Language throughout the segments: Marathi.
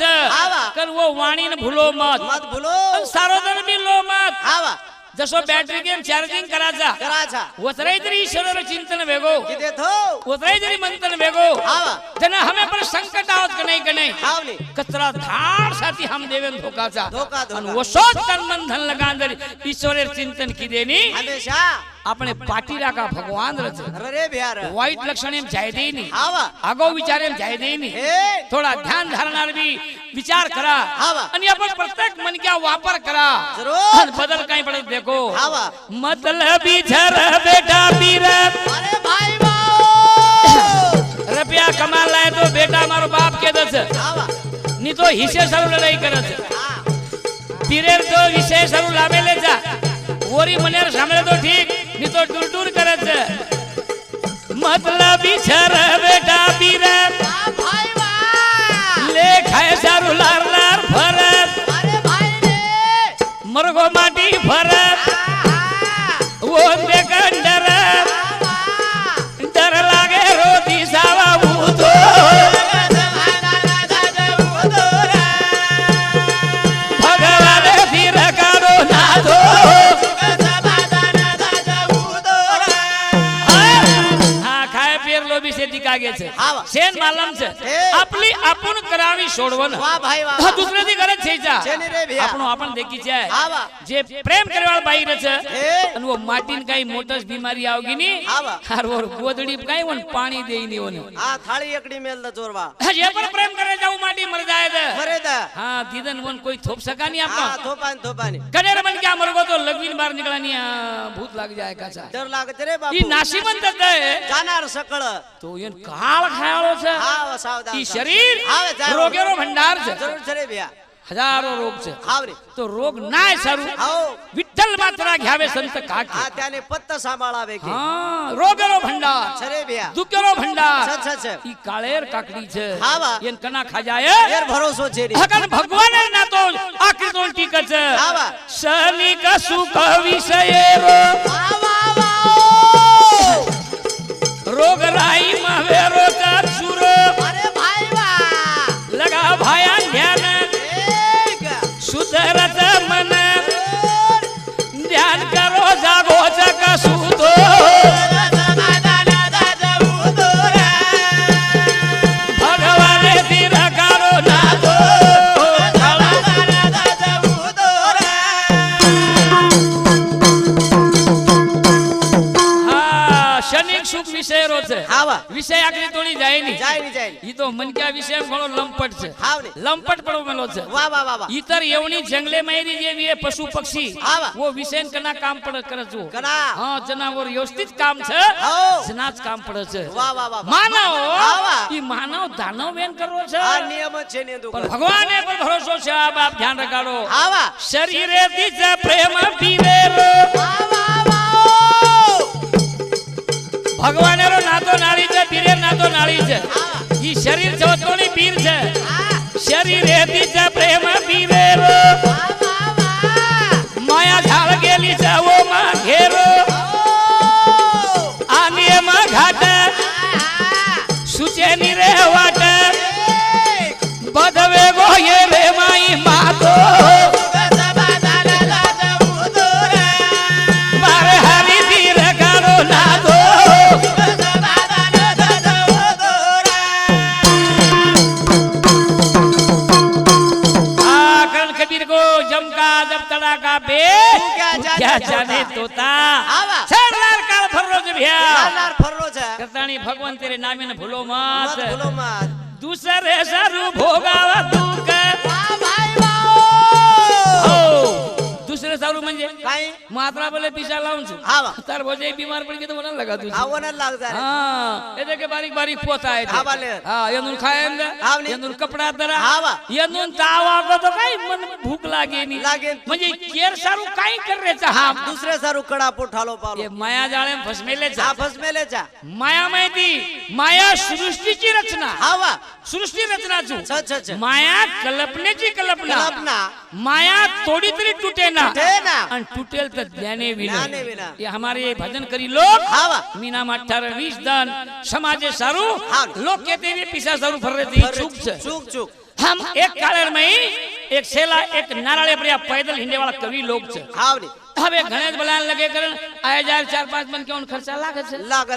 છે કે वो वाणी ने भूलो मत मत भूलो सारो धन भी लो मत आवा जसो बैटरी गेम चार्जिंग कराचा वतराई तरी ईश्वर चिंतन वेगो किदे थो वतराई तरी मंथन वेगो आवा जना हमें पर संकट आवत के नहीं आवली कचरा धार साथी हम देवेन धोकाचा धोका અને વસો તન મન ધન લગાંદર ઈશ્વરેર ચિંતન કીધેની हमेशा આપણે પાટી રાકા ભગવાન રચ अरे बिहार वाईट लक्षण एम जाय देनी आवा આગો વિચાર એમ जाय देनी ए थोड़ा ध्यान धारणार भी विचार करा आवा आणि आपण प्रत्येक मन क्या वापर करा जरूर बदल काही पडत देखो आवा मतलबी झर बेटा पीर अरे भाई बाओ रुपया कमा लाए तो बेटा मारो बाप के दस आवा नी तो हिस्से सरू लड़ाई करत हां पीरेर तो विषय सरू लावे ले जा ओरी मनेर सामने तो ठीक नी तो दूर दूर करत मतलबी झर बेटा पीर भाई वाह ले खाए सारू लार लार भरत अरे भाई ने मरगो माटी भरत वो बेकंडर डर लागे रोती सावा भूतो भगवान फिर कारो ना दो हाँ खाए पियर लो भी से टिकागे छे आवा सेन मालम छे आपली आपण करावी सोडवन वाह भाई वाह હા દુસરે થી કરે છે જા છે ને રે ભૈયા આપણો આપણ દેખી છે આવા જે પ્રેમ કરવાળ બાઈ રે છે એ અને વો માટીન કાઈ મોટસ બીમારી આવગી ની આવા હાર વો ગોદડી કાઈ વન પાણી દેઈ ની ઓને આ થાળી એકડી મેલ દ જોરવા જે પણ પ્રેમ કરે જાવ માટી મર જાય દે મરે दा હા દીદન વન કોઈ થોપ સકા ની हां આપા थोपानी કનેર મન क्या मरगो तो लगवीन बाहर निकला नी भूत लाग जाए काचा डर लागत रे बापू ई नासीमंत दे जानार सकळ तो યન કાળ ખાયાળો છે हां सावधान ई शरीर આવે જાય રોગેરો ભંડાર છે जरूर छरे भैया हजारों रोग છે आवरे तो रोग नाय सारू आओ विठ्ठल मात्रा घ्यावे संत काकी आ त्याने पत्ता सांभाळावे की हाँ रोगेरो भंडार छरे भैया दुखेरो भंडार छ ई काळेर काकडी છે આવા એન કના ખાજાય एर भरोसो छेरी હકન ભગવાન ના તો આખરી તો ટીક છે આવા શનિ કા સુખ વિષયેરો वाह वाह वाह रोग राई मावेरो का सुरो अरे भाई वाह लगा भाया ध्यान एक सुधरत मन ध्यान करो जागो जग सुतो भगवान तीर करो ना दो हाँ शनिक सुख विषय रो છે आवा વિષય આગળ તોડી જાય ની जाय जाय ઈ તો મન ક્યા વિષય ઘણો લંપટ છે આવને લંપટ પડો મેલો છે वाह वाह वाह वाह ઈતર એવની જંગલે માયરી જેવી એ પશુ પક્ષી આવા વો વિષય કના કામ પડ કરે જો कना હા જનાવર વ્યવસ્થિત કામ છે आओ જનાજ કામ પડે છે वाह वाह वाह માનવ આવા ઈ માનવ દાનવ વેન કરવો છે आ नियम छे ने दु પણ ભગવાને પર ભરોસો છે આ બાપ ધ્યાન રખાડો आवा શરીરે દીજ પ્રેમ પીરે वाह वाह वाह ભગવાનેરો નાતો નાળી છે પીરે નાતો નાળી છે ઈ શરીર જવતોની પીર છે શરીરે દીજ પ્રેમ પીરે माया झाल गेली जावो मा घेरो आनी मा घाट सुचे नी रे वाट बदवे गो ये रे माई मातो मारे हरी तीर गारो ना दो करण कबीर को जमका जब तड़ाका बे क्या जाने तोता आवा सरदार काल फरोज भैया लालार फरलो छे करतानी भगवान तेरे नामे ने भूलो मत मत भूलो मत दूसरे सारू भोगावा तू के वाह भाई वाह ओ दूसरे सारू म्हणजे काई मात्रा बोले पिसा लावून છું आवा તાર ભોજે બીમાર પડી ગયો તો મને લગાતું છે आवना लाग जा હા એટલે કે બારીક બારીક પોતા છે આવા લે હા એનું ખાય એમ આવની એનું કપડા દરા આવા એનું તાવ આગો તો કઈ મને ભૂખ લાગે ની लागे म्हणजे केर सारू काई कर रे चा हा दूसरे सारू कड़ा पुठालो पालो ये माया जाळे फसमेले चा आ फसमेले चा माया माहिती माया सृष्टीची रचना आवा सृष्टी रचना छु छ माया कल्पनेची कल्पना कल्पना माया थोड़ी तरी टूटे ना टूटे ना आणि टूटेल तर ज्ञाने विना ज्ञाने विना ये हमारे भजन करी लोग आवा मीना 18 20 दन समाजे सारू हाँ। लोग कहते हुए पिसा सारू फर रहे चूक छे चूक चूक हम एक कारण में एक सेला एक नारायण प्रिया पैदल हिंडे वाला कवि लोग छे हावनी હવે ગણેશ બલાન લગે કરન આય જાય 4-5 મન કેવું ખર્ચા લાગે છે લાગ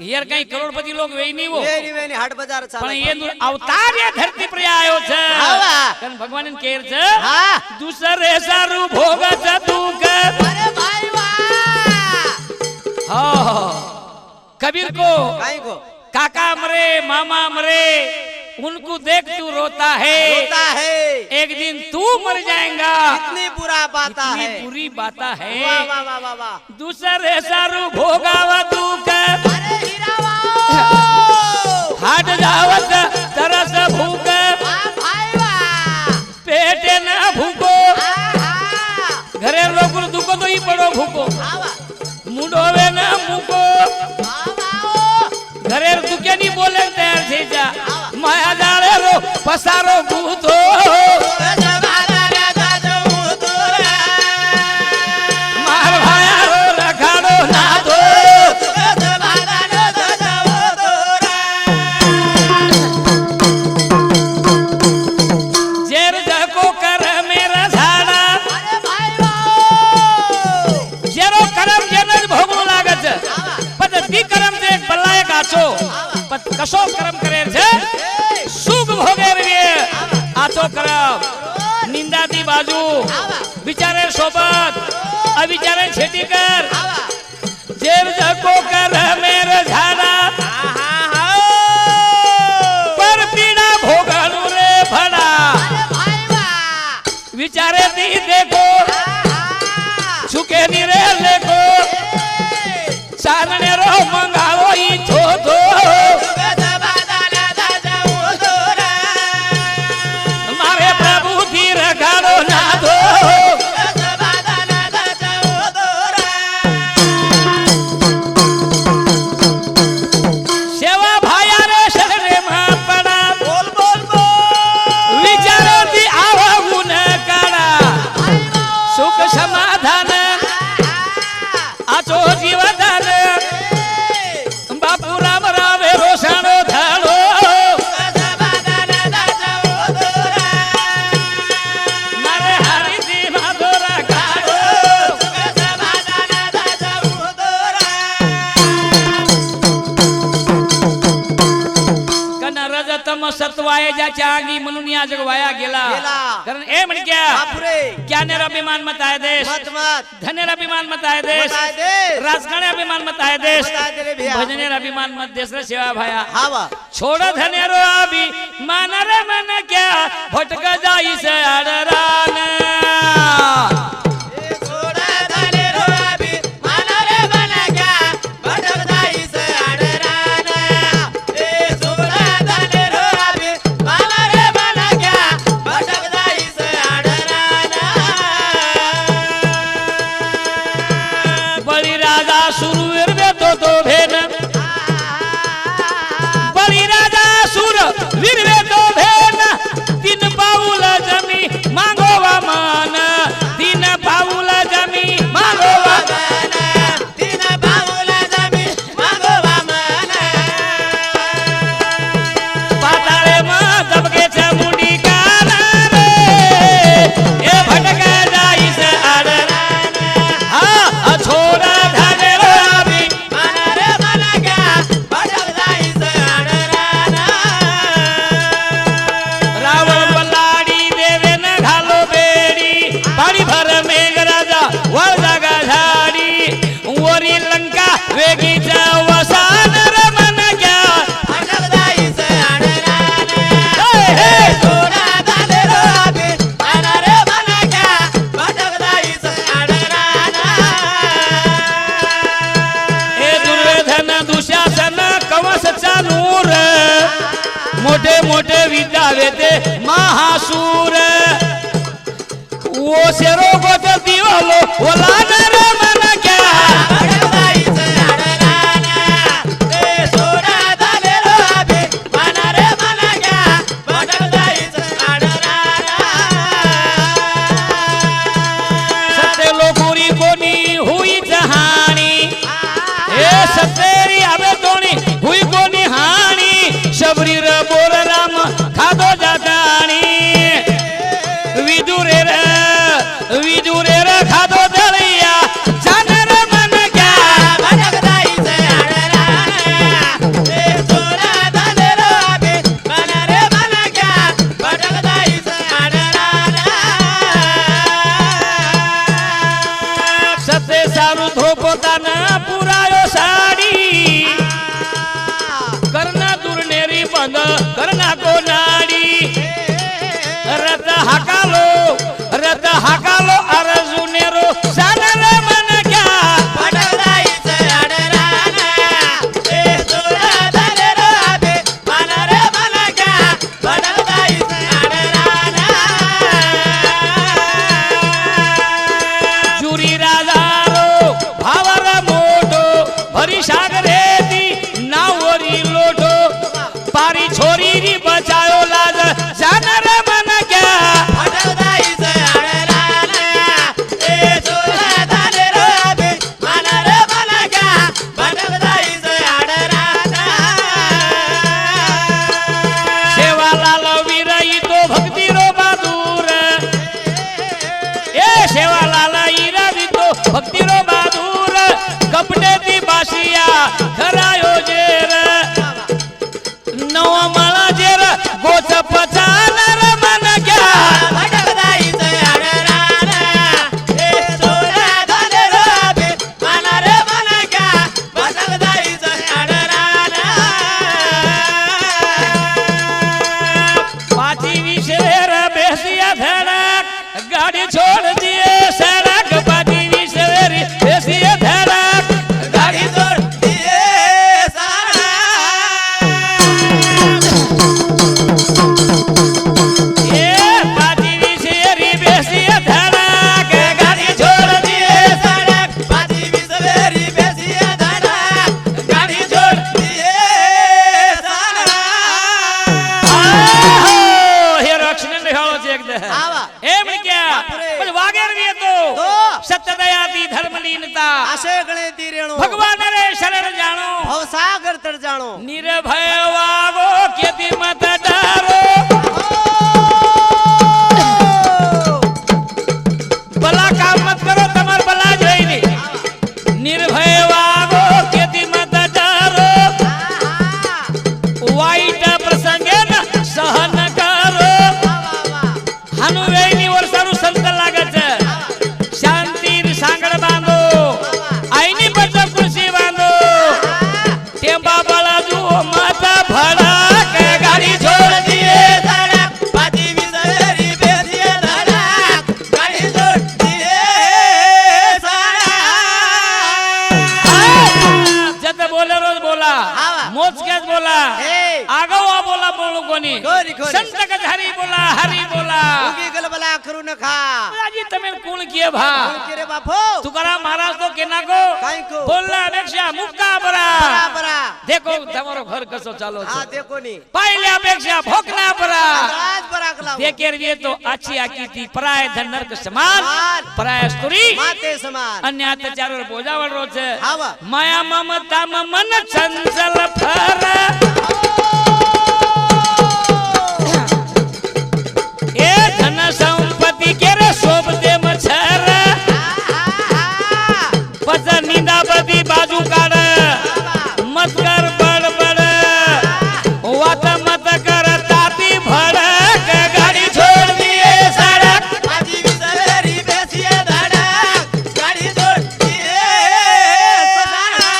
યાર કઈ કરોડપતિ લોગ વેઈ નહીં હો વેની હાટ બજાર ચાલે પણ એ અવતાર એ ધરતી પર આયો છે આવા કન ભગવાન ને કેર છે હા દુસરે સારું ભોગ છે દુઃખ અરે ભાઈ વાહ હા कबीर को काई को काका मरे मामा मरे उनको देख तू रोता है एक दिन तू मर जाएगा कितनी बुरा बात है बुरी बात है वाह वाह वाह वाह वाह दूसरे सारू भोगावा दुख अरे हीरावा हाट जावत तरस भूख वाह भाई वाह पेटे ना भूको घरे लोग दुखो तो ही पड़ो भूको मुंडोवे ना मुको घरे दुखे नहीं बोले तैयार थे जा माया जाले रो पसारो भूतो मार भाया रो रखाड़ो ना दो जेर जको कर मेरा झाड़ा जेरो करम जेने भोगो लागत पत दी करम से एक बल्ला एक आचो पत कसो करम करे छे सुख भोगे रे आचो करम निंदा दी बाजू विचारे सोबत अविचारे छेटी कर जेर जको कर मेरे झाड़ा पर पीड़ा भोगणु रे भड़ा विचारे दी देखो छुके नी रे लेको चारणे रो मंगावो ई थो थो मारे प्रभु थी रखाड़ो ना दो सेवा भाया रे शरणे में पड़ा बोल बोल बोल विचारो दी आवा गुण काड़ा सुख समाधान आचो जीवदान बापू राम रावे रोषाणो धाड़ो मारे हरि दी माधोरा गाड़ो कना रजतम सत्वाए जा चांगी मनुनिया जग वाया गेला गेला. कारण ए म्हण क्या बापरे क्या ने अभिमान मत आए देश मत मत धनेर अभिमान मत आए देश बताए दे राजगणे अभिमान मत आए देश बताए दे रे भैया भजनेर अभिमान मत देश रे सेवा भाया हावा छोड़ धनेरो अभी मान रे मन क्या भटक जाई से अडरान बळी राजा सुरवीर वेतो तो भेन बळी राजा सुर वीर वेतो भेन तीन पाऊल जमी मागो वामन तीन पाऊल जमी मागो वामन पाताळे मा दबके छ मुंडी काना रे ए भटका जाई से अडरान हा छोड़ा धनेरो अभी रावण बल्लाड़ी देवे न घालो बेड़ी पानी भर मेघ राजा वळ जागा झाड़ी वरी लंका वेगी वसान रे मन क्या हे हे ए दुर्योधन दुशासन कंस चानूर मोठे मोठे विद्यावे ते महासूर वो शेरो गोत दिवलो ओला नर मन क्या सत्य लोकुरी कोनी हुई जहानी ए सतेरी आवे तोणी हुई कोनी हानी शबरी रे बोल राम खादो जातानी करना को नाडी रथ हाकालो अर्जुनेरो सानर मन क्या पटकदाईचं अडराना ए सुरधन राबे मनर मन क्या पटकदाईचं अडराना जुरी राजारो भावर मोठो भरी सागरेती नावरी लोटो पारी छोरी री बचायो लाज सानर मन क्या पटकदाईचं अडराना ए सुरधन राबे मनर मन क्या पटकदाईचं अडराना सेवालाल वीरई तो भक्ती रो बहादूर ए सेवालाल ईरवी तो भक्ती रो बहादूर कपडे ती बाशिया खरायो जेर नव मला जेर गोच पचानर मन क्या पटकदाईचं अडराना ए सुरधन राबे मनर मन क्या पटकदाईचं अडराना पाची विशेर बेसिया धड़क गाड़ी छोड़ दिए सड़क पाची विशेर बेसिया धड़क गाडी जोड दिए सारा ए पाची विशेर बेसिया धड़क गाडी जोड दिए सडक पाची विसवेरी बेसिया धडक गाडी जोड दिए सारा आहो, हे रक्षण निघालो चेक दे आवा ए म्हण क्या बापरे. पण वागेर भी येतो तो. सत्यदयाती धर्मलीनता असे गणे ती रेणू भगवान रे शरण जाणो भवसागर तर जाणो निर्भय वागो केती मत डरो भला काम मत करो तमर भला जोई नहीं निर्भय वागो केती मत डरो वाईट प्रसंगे न सहन करो हनुवेनी वर्षारू संत लागत शांती सांगड बांधो आईनी बच खुशी बांधो टेंबा बळा जू मत भडक गाडी छोड दिए सडक पाची विसवेरी बेसिया धडक गाडी जोड दिए सारा जत बोले रोज बोला आवा. मोजक्याच बोला हे. आगावा बोला बोलू कोणी कोणी. संत कथ हरी बोला उगी गलबला करू नका आजी તમે કોણ કીએ ભા कोण रे बापो तुकाराम महाराज तो केना को काय को बोलला अपेक्षा मुक्का बरा बरा देखो તમારો ઘર કસો ચાલો हा છે देखो नी पाहिले अपेक्षा भोकना बरा आज बरा कला देखेर वे तो आची आकी थी पराय धन नरक समान समान. पराय स्त्री माते समान अन्य अत्याचार बोजावळ रो છે आवा. माया ममता मन चंचल फर ए धन संपत्ति के रे शोभते मच्छर पच निंदा बदी बाजू काढ मत कर बडबड वात मत कर ताती भडक गाडी छोड दिए सडक माझी विसवेरी बेसिया धडक गाडी जोड दिए सारा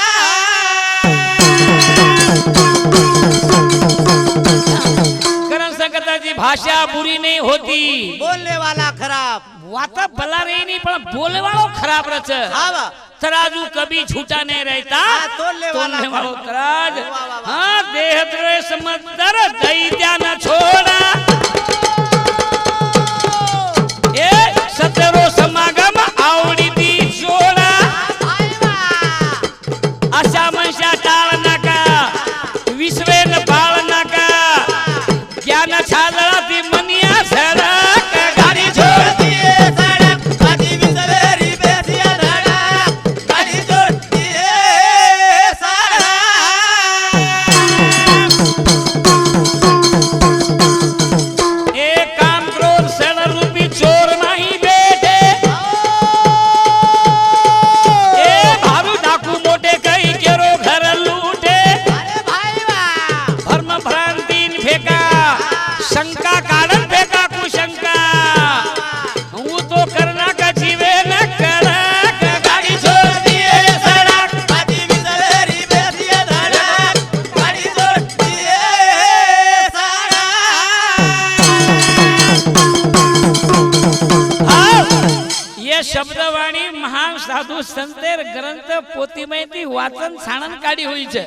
करण संकटाची भाषा बुरी नहीं होती बोलने वाला खराब वाता भला रही नहीं पण बोले वालों खराब रच आवा तराजू कभी झूठा नहीं रहता हाँ, तोलने वाला वालों खराब. तराज वाह, वाह, वाह. हाँ देह द्रोह समंदर दैत्या न छोड़ा ए सतरो समागम आवडी ती जोडा अशा मनशा टाळ नका विश्वेन बाळ नका ज्ञान छादळा ती मनिया झडक गाडी छोड दिए सडक माझी विसवेरी बेसिया धडक गाडी जोड दिए सारा एक काम क्रोध सण रूपी चोर नाही बेटे ए भारू डाकू मोठे काही केरो घर लूटे अरे भाई वाह धर्म भ्रांतीन फेका शंका काढन फेका कुशंका हूँ तो करना का जीवे न करक गाडी छोड दिए सडक माझी विसवेरी बेसिया धडक गाडी जोड दिए શબ્દવાણી મહાન સાધુ સંતેર ગ્રંથ પોતીમાંથી વાચન છાણન કાઢી હોય છે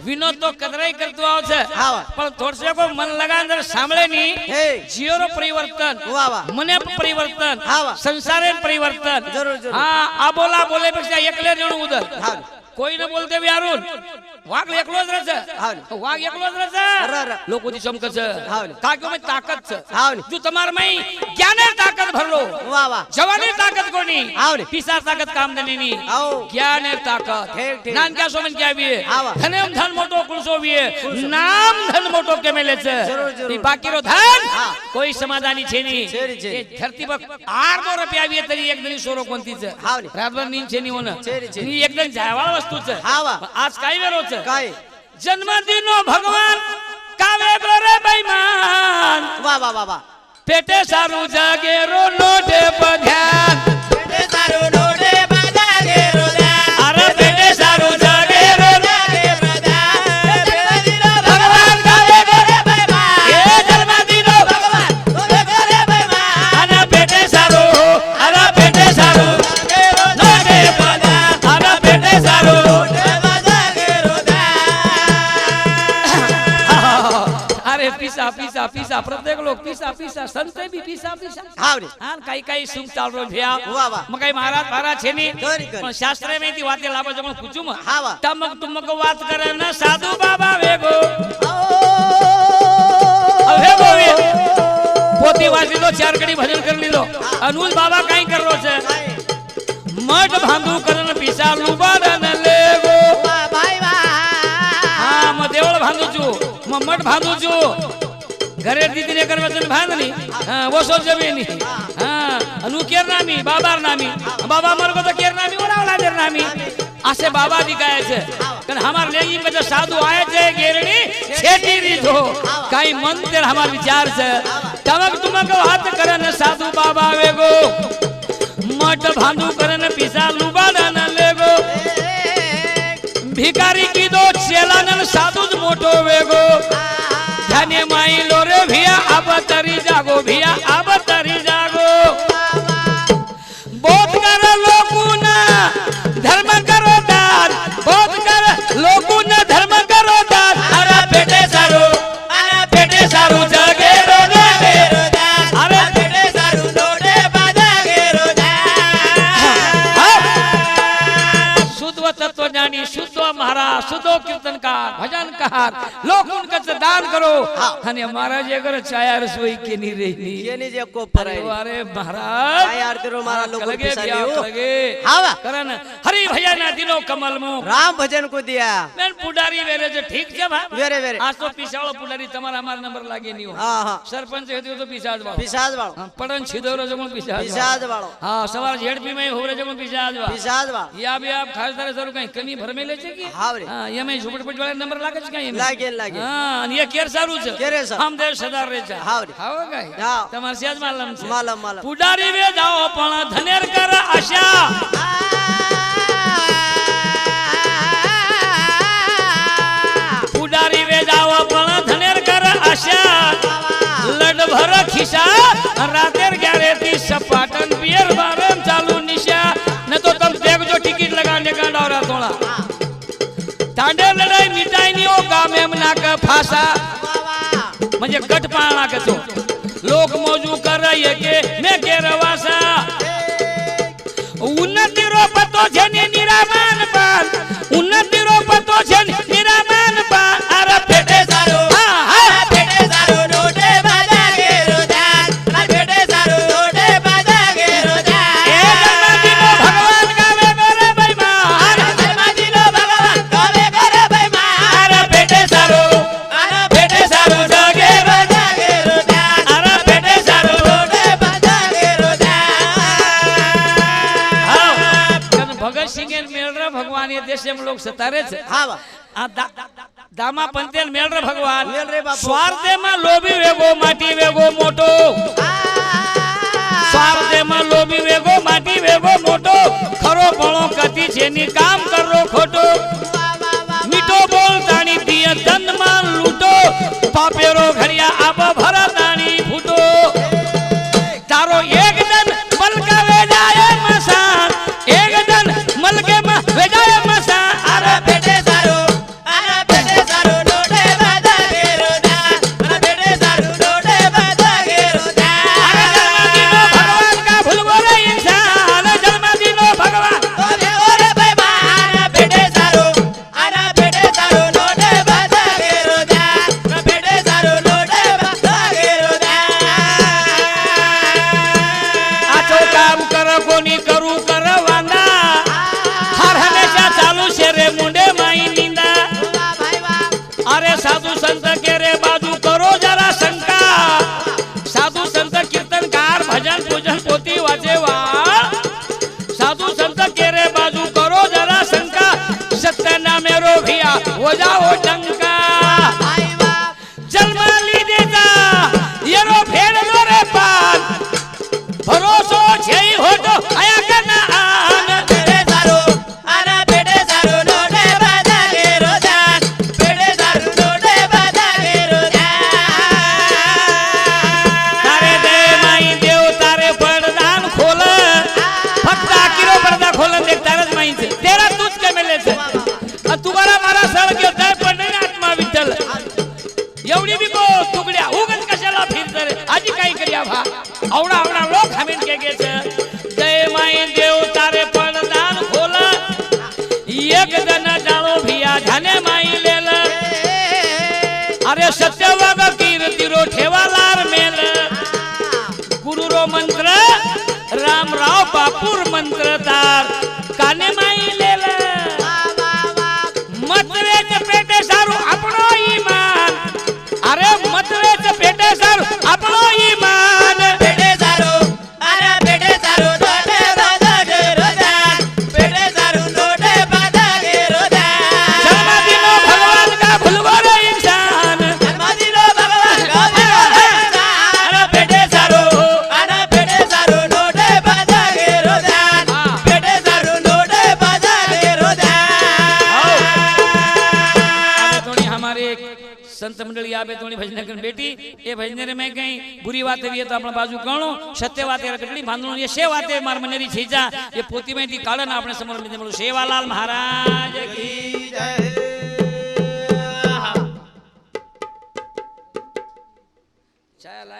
વિનોદ તો કદરાઈ કરતો આવે છે પણ થોડસે કો મન લગાંદર સાંભળે ની જીવનો પરિવર્તન મને પરિવર્તન સંસારે પરિવર્તન હા આ બોલા બોલે પછી એકલે જણું ઉદર કોઈ ન બોલતે વ્યારુન વાઘ એકલો જ રહે છે વાઘ એકલો જ રહે છે લોકો થી ચમકે છે કાક્યો માં તાકાત છે જો તમાર માં જ્ઞાને તાકાત ભરલો જવાની તાકાત કોની પીસા તાકાત કામ દેની ની જ્ઞાને તાકાત નાન ક્યા સોમન ક્યા વીએ ધનેમ ધન મોટો કુલસો વીએ નામ ધન મોટો કે મેલે છે ઈ બાકીનો ધન કોઈ સમાધાની છે ની એ ધરતી પર 8 રૂપિયા વીએ તરી એક દની સોરો કોનતી છે રાતભર નીંદ છે ની ઓને ની એકદમ જાયવાળ વસ્તુ છે આજ કાઈ વેરો છે જન્મદિનો ભગવાન કાવે ગરે બેઈમાન વાહ વાહ વાહ વાહ પેટે સારું જાગેરો નોટે પધ્યાન પેટે સારું નોટે પધાગેરો ધ્યાન અરે પેટે સારું જાગેરો ભગવાન કાવે ગરે બેઈમાન એ જન્મદિનો ભગવાન કાવે ગરે બેઈમાન અને પેટે સારું અરે પેટે સારું નોટે પધ્યાન અરે પેટે સારું पीसा पीसा पीसा प्रत्येक लोग पीसा पीसा संते भी पीसा पीसा हां काई काई सुख चाल रो भैया मकाई महाराज महाराज छे नी पण शास्त्र में थी वाते लाबो जमण पूछूं म तमक तुमक बात करे न साधु बाबा वेगो वेगो वे पोती वासी लो चार कड़ी भजन कर लीलो अनुज बाबा काई कर रो छे मठ भांदू करन पीसा लुबाडन लेगो वाह भाई वाह हां म देवळ भांदू छु मठ भांदू छु घरे दीदी ने करवा चल भांदनी हां वो सो जमीनी हां अनु केर नामी बाबार नामी बाबा मर को तो केर नामी ओरावला देर नामी आसे बाबा दी गाय छे कन हमार लेगी में जो साधु आए छे गेरणी छेटी रीधो काई मन तेर हमार विचार छे तमक तुमक हाथ करन साधु बाबा वेगो मठ भांदू करन पीसा लुबाडन लेगो भिकारी की दो चेलानन साधु मोटो वेगो धने माई लोरे भिया अब तरी जागो भिया अब तरी जागो बहुत कर लोकुना धर्म करो दान बहुत कर लोकुना धर्म करो दान अरे पेटे सारू जगे रो दान अरे पेटे सारू नोटे पधागेरो शुद्ध तत्व ज्ञानी शुद्ध महाराज शुद्ध कीर्तनकार भजनकार लोग उनका दान करो અને महाराज अगर छाया रसोई के नहीं रही केनी जे को पराई अरे महाराज आ यार तेरो मारा लोग लगे पिसालियो लगे हावा करन हरि भैया ना दिनो कमल मु राम भजन को दिया બેન પુડારી વેરે છે ઠીક છે ભાઈ વેરે વેરે આજ તો પીસાળો પુડારી તમારા અમાર નંબર લાગે નહીં હો હા હા સરપંચ હતો તો પીસાજ વાળો पिसाज वालो પડન છીદોરો જમણ પીસાજ पिसाज वालो હા સવાર ઝેડપી में હોરે જમણ પીસાજ વાળો पिसाज वालो या भी आप खास तरह सर कहीं कमी भरमेले છે કે હા રે હા ये में झोपड़पट्टी वाला नंबर लागे છે કઈ लागे लागे હા અને ये केर સારું છે केरे सर हम देश સદાર રહે છે હા રે હાવો કઈ હા તમાર સેજ માલમ છે मालम मालम પુડારી વે જાઓ પણ ધનેર કર આશા પુડારી વે જાઓ પણ ધનેર કર આશા લડ ભર ખિસા રાतेर 11 થી સપાટન પિયર બારમ ચાલુ નિશા ન તો તમ દેખજો ટિકિટ लगाने का डोरा तोड़ा तांडे लड़ाई मिटाई नहीं हो गाम में नाक फासा म्हणजे गट पाळा के तो लोक मौजू कर रहे के मैं के रवासा उन्नति रो पतो छने निरामान पान उन्नति रो पतो छने निरामान पान अरे पेटे सारो हां पेटे सारू नोटे पधागेरो दान पेटे सारू नोटे पधागेरो दान ए जन्मदिनो भगवान गावे करे बेईमान जन्मदिनो भगवान कावे गरे बेईमान अरे पेटे सारो जगे पधागेरो दान अरे पेटे सारो नोटे पधागेरो दान भगत सिंह मेलरा भगवान ये देश में लोग सतारे छे हां आ दामा पंतेल मेलरा भगवान मेल रे बापू स्वार्थे में लोभी वेगो माटी वेगो मोटो स्वार्थे में लोभी वेगो माटी वेगो मोटो खरो पणो कती छेनी काम करो खोटो मीठो बोल ताणी पिए धन मान लूटो पापेरो घड़िया आप भरा ताणी फूटो तारो एक दिन बलकावे जाए हो जाओ डंका भाई बाप जन्म लीधेचा येरो फेड रे पान भरोसो छई होतो आया कना आन पेटे सारू आना पेटे सारू नोटे बाजा के रोजान पेटे सारू नोटे बाजा के रोजान तारे दे माई देव तारे पडदान खोल फक्त आकिरो पडदा खोल देख तारच माई से तेरा तुझ के मिले से तुम्हारा मारा सळ के जाय पण नाही आत्मा विठ्ठल एवढी बी को तुकड्या उगत कशाला फिरत रे आजी काही करिया भा आवडा आवडा लोक हमेन के गेच जय माई देव तारे पडदान खोल एक जन डाळो भिया झाने माई लेल अरे सत्यवाग कीर्तिरो ठेवालार मेल गुरुरो मंत्र रामराव बापूर मंत्र तार काने माई लेल मतवेच पेटे सारू आपणो ईमान अरे मतवेच पेटे सारू आपणो ईमान पेटे सारू आना पेटे सारू नोटे बाजा के रोजान पेटे सारू नोटे बाजा के रोजान जन्मदिनो भगवान का भूलगो रे इंसान जन्मदिनो भगवान का भगवान आना पेटे सारू नोटे बाजा के रोजान पेटे सारू नोटे बाजा के रोजान आबे तोणी हमारे एक संत मंडली आबे तोणी भजन करन बेटी ए भजन रे में कहीं बुरी बात है तो अपना बाजू कणो सत्य बात है कटली बांधणो ये से बात है मार मनेरी छीजा ये पोती में दी काढन आपने समोर में बोलो सेवालाल महाराज की जय चल